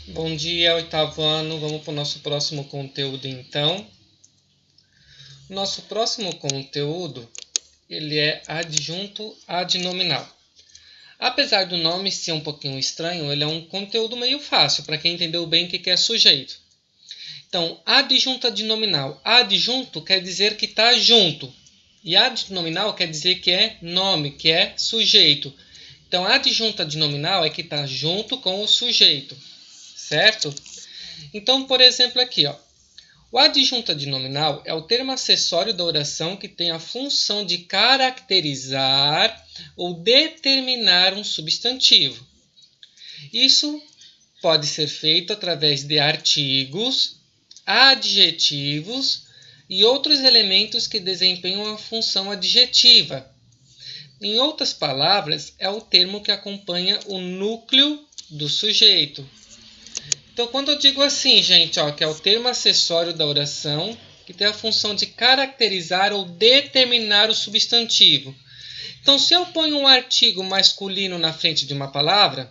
Bom dia, oitavo ano. Vamos para o nosso próximo conteúdo, então. Nosso próximo conteúdo, ele é adjunto adnominal. Apesar do nome ser um pouquinho estranho, ele é um conteúdo meio fácil para quem entendeu bem o que é sujeito. Então, adjunto adnominal. Adjunto quer dizer que está junto. E adnominal quer dizer que é nome, que é sujeito. Então, adjunto adnominal é que está junto com o sujeito. Certo? Então, por exemplo, aqui, ó, o adjunto adnominal é o termo acessório da oração que tem a função de caracterizar ou determinar um substantivo. Isso pode ser feito através de artigos, adjetivos e outros elementos que desempenham a função adjetiva. Em outras palavras, é o termo que acompanha o núcleo do sujeito. Então, quando eu digo assim, gente, ó, que é o termo acessório da oração, que tem a função de caracterizar ou determinar o substantivo. Então, se eu ponho um artigo masculino na frente de uma palavra,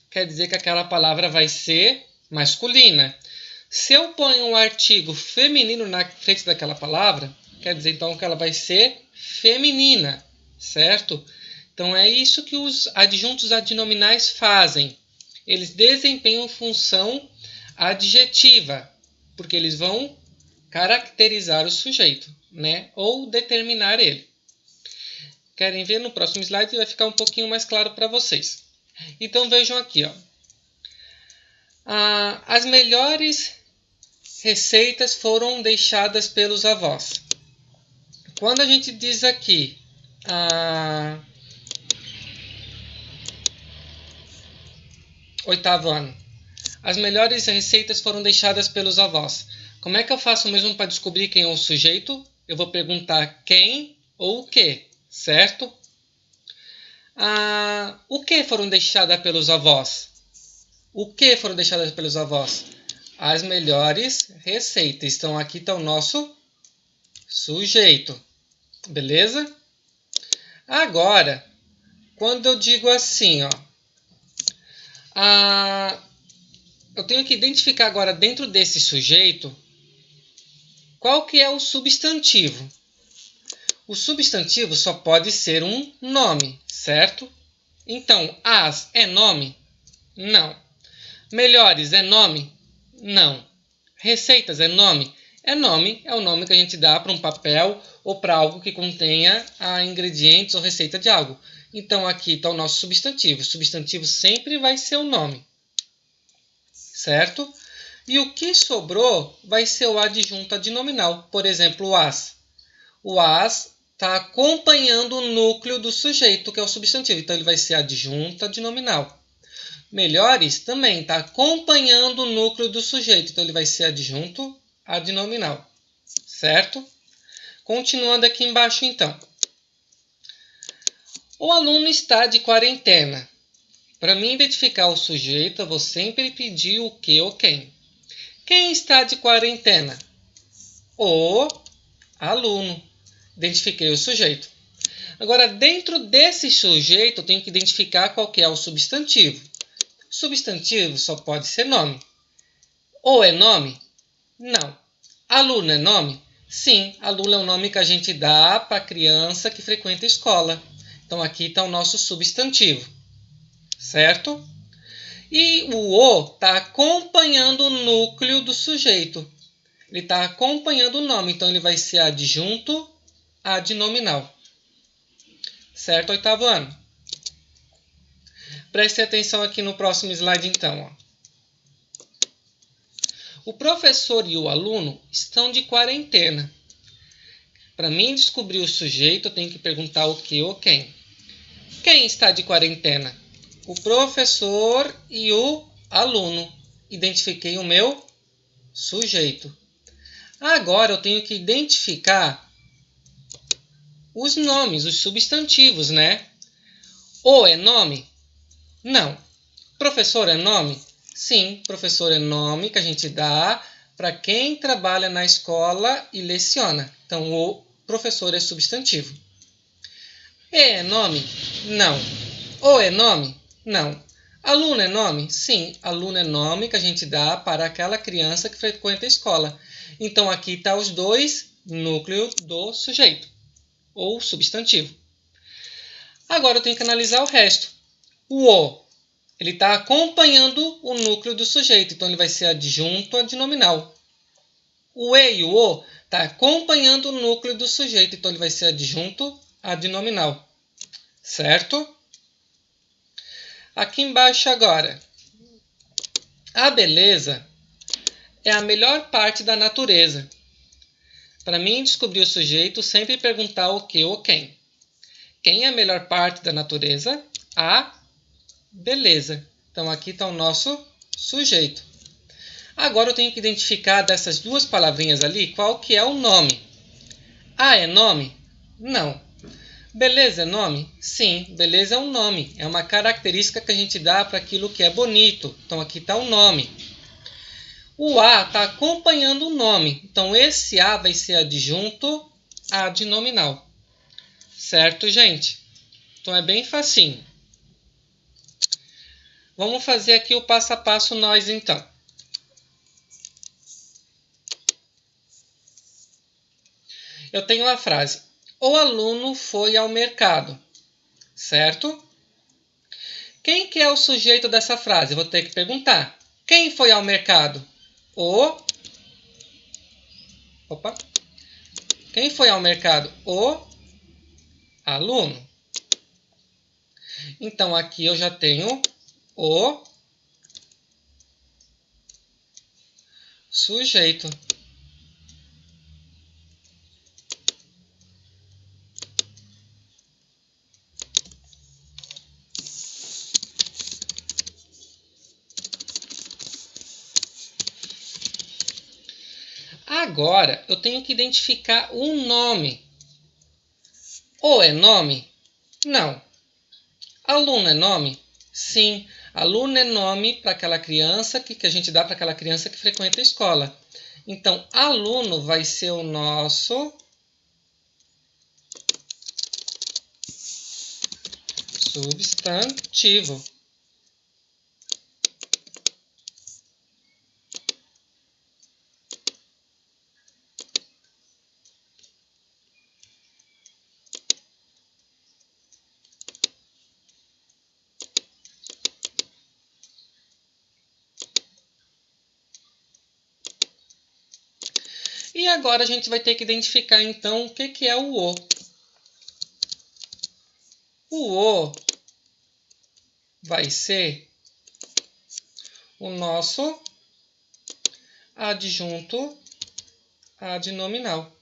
quer dizer que aquela palavra vai ser masculina. Se eu ponho um artigo feminino na frente daquela palavra, quer dizer então que ela vai ser feminina, certo? Então, é isso que os adjuntos adnominais fazem. Eles desempenham função adjetiva, porque eles vão caracterizar o sujeito, né? Ou determinar ele. Querem ver no próximo slide? Vai ficar um pouquinho mais claro para vocês. Então vejam aqui, ó. As melhores receitas foram deixadas pelos avós. Quando a gente diz aqui oitavo ano, as melhores receitas foram deixadas pelos avós. Como é que eu faço mesmo para descobrir quem é o sujeito? Eu vou perguntar quem ou o que, certo? O que foram deixadas pelos avós? O que foram deixadas pelos avós? As melhores receitas. Então, aqui está o nosso sujeito. Beleza? Agora, quando eu digo assim, ó, eu tenho que identificar agora dentro desse sujeito qual que é o substantivo. O substantivo só pode ser um nome, certo? Então, as é nome? Não. Melhores é nome? Não. Receitas é nome? É nome, é o nome que a gente dá para um papel ou para algo que contenha ingredientes ou receita de algo. Então, aqui está o nosso substantivo. O substantivo sempre vai ser o nome. Certo? E o que sobrou vai ser o adjunto adnominal. Por exemplo, o as. O as está acompanhando o núcleo do sujeito, que é o substantivo. Então, ele vai ser adjunto adnominal. Melhores também está acompanhando o núcleo do sujeito. Então, ele vai ser adjunto adnominal. Certo? Continuando aqui embaixo, então. O aluno está de quarentena. Para mim identificar o sujeito, eu vou sempre pedir o que ou quem. Quem está de quarentena? O aluno. Identifiquei o sujeito. Agora, dentro desse sujeito, eu tenho que identificar qual que é o substantivo. Substantivo só pode ser nome. Ou é nome? Não. Aluno é nome? Sim, aluno é o nome que a gente dá para a criança que frequenta a escola. Então, aqui está o nosso substantivo. Certo? E o está acompanhando o núcleo do sujeito. Ele está acompanhando o nome, então ele vai ser adjunto adnominal. Certo, oitavo ano? Preste atenção aqui no próximo slide, então. Ó. O professor e o aluno estão de quarentena. Para mim descobrir o sujeito, eu tenho que perguntar o que ou quem. Quem está de quarentena? O professor e o aluno. Identifiquei o meu sujeito. Agora eu tenho que identificar os nomes, os substantivos, né? O é nome? Não. Professor é nome? Sim, professor é nome que a gente dá para quem trabalha na escola e leciona. Então, o professor é substantivo. É nome? Não. O é nome? Não. Aluno é nome? Sim, aluno é nome que a gente dá para aquela criança que frequenta a escola. Então, aqui estão os dois núcleos do sujeito, ou substantivo. Agora eu tenho que analisar o resto. O, ele está acompanhando o núcleo do sujeito, então ele vai ser adjunto adnominal. O e e o está acompanhando o núcleo do sujeito, então ele vai ser adjunto adnominal. Certo? Aqui embaixo agora. A beleza é a melhor parte da natureza. Para mim descobrir o sujeito, sempre perguntar o que ou quem. Quem é a melhor parte da natureza? A beleza. Então aqui está o nosso sujeito. Agora eu tenho que identificar dessas duas palavrinhas ali qual que é o nome. A é nome? Não. Beleza é nome? Sim, beleza é um nome. É uma característica que a gente dá para aquilo que é bonito. Então aqui está o nome. O a está acompanhando o nome. Então esse a vai ser adjunto adnominal. Certo, gente? Então é bem facinho. Vamos fazer aqui o passo a passo nós, então. Eu tenho a frase: o aluno foi ao mercado. Certo? Quem que é o sujeito dessa frase? Eu vou ter que perguntar. Quem foi ao mercado? Opa. Quem foi ao mercado? O aluno. Então, aqui eu já tenho o sujeito. Agora, eu tenho que identificar um nome. O é nome? Não. Aluno é nome? Sim. Aluno é nome para aquela criança que a gente dá para aquela criança que frequenta a escola. Então, aluno vai ser o nosso substantivo. E agora a gente vai ter que identificar, então, o que é o O. O O vai ser o nosso adjunto adnominal.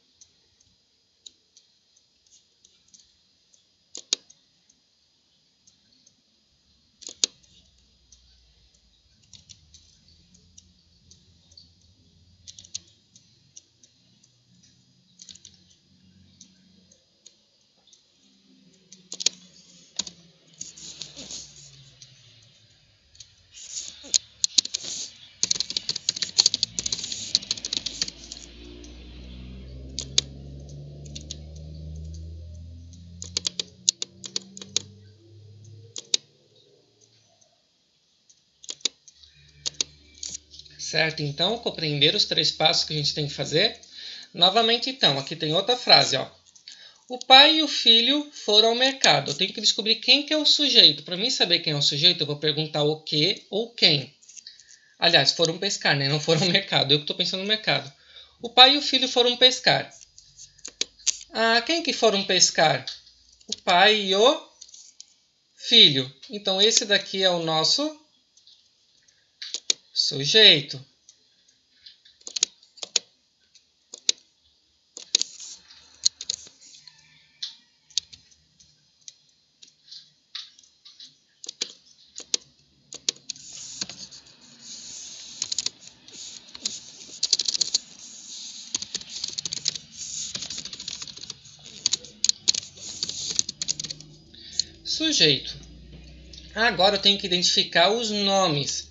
Certo? Então, compreender os 3 passos que a gente tem que fazer. Novamente, então, aqui tem outra frase, ó. O pai e o filho foram ao mercado. Eu tenho que descobrir quem que é o sujeito. Para mim saber quem é o sujeito, eu vou perguntar o que ou quem. Aliás, foram pescar, né? Não foram ao mercado. Eu que estou pensando no mercado. O pai e o filho foram pescar. Quem que foram pescar? O pai e o filho. Então, esse daqui é o nosso sujeito. Sujeito. Agora eu tenho que identificar os nomes.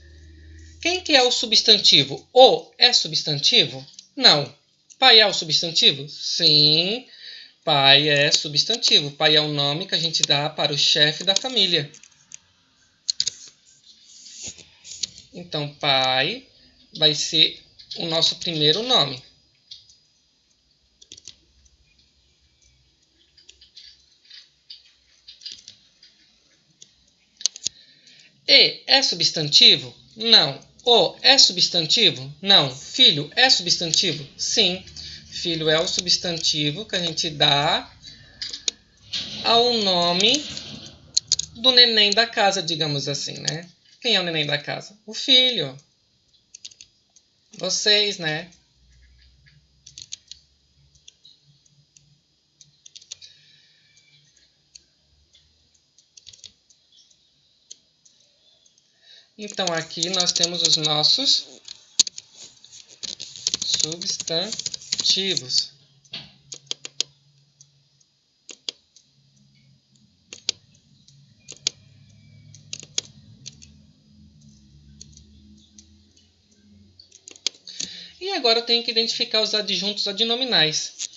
Quem que é o substantivo? O é substantivo? Não. Pai é o substantivo? Sim, pai é substantivo. Pai é o nome que a gente dá para o chefe da família. Então, pai vai ser o nosso primeiro nome. E é substantivo? Não. O é substantivo? Não. Filho é substantivo? Sim. Filho é o substantivo que a gente dá ao nome do neném da casa, digamos assim, né? Quem é o neném da casa? O filho. Vocês, né? Então, aqui nós temos os nossos substantivos. E agora eu tenho que identificar os adjuntos adnominais,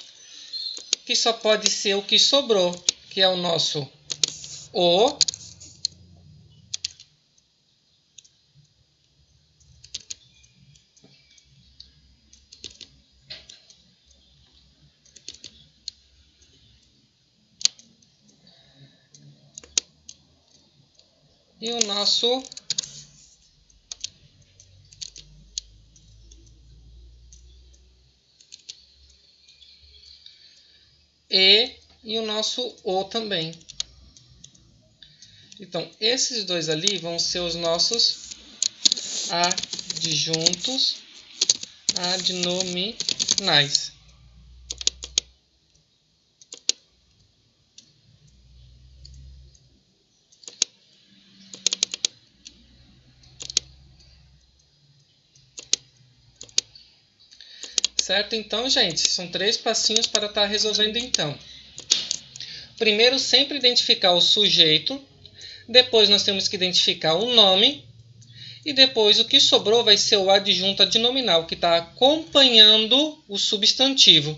que só pode ser o que sobrou, que é o nosso o, e o nosso e o nosso o também. Então, esses dois ali vão ser os nossos adjuntos adnominais. Certo? Então, gente, são 3 passinhos para estar resolvendo então. Primeiro, sempre identificar o sujeito. Depois, nós temos que identificar o nome. E depois, o que sobrou vai ser o adjunto adnominal, que está acompanhando o substantivo.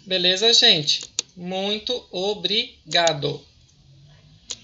Beleza, gente? Muito obrigado!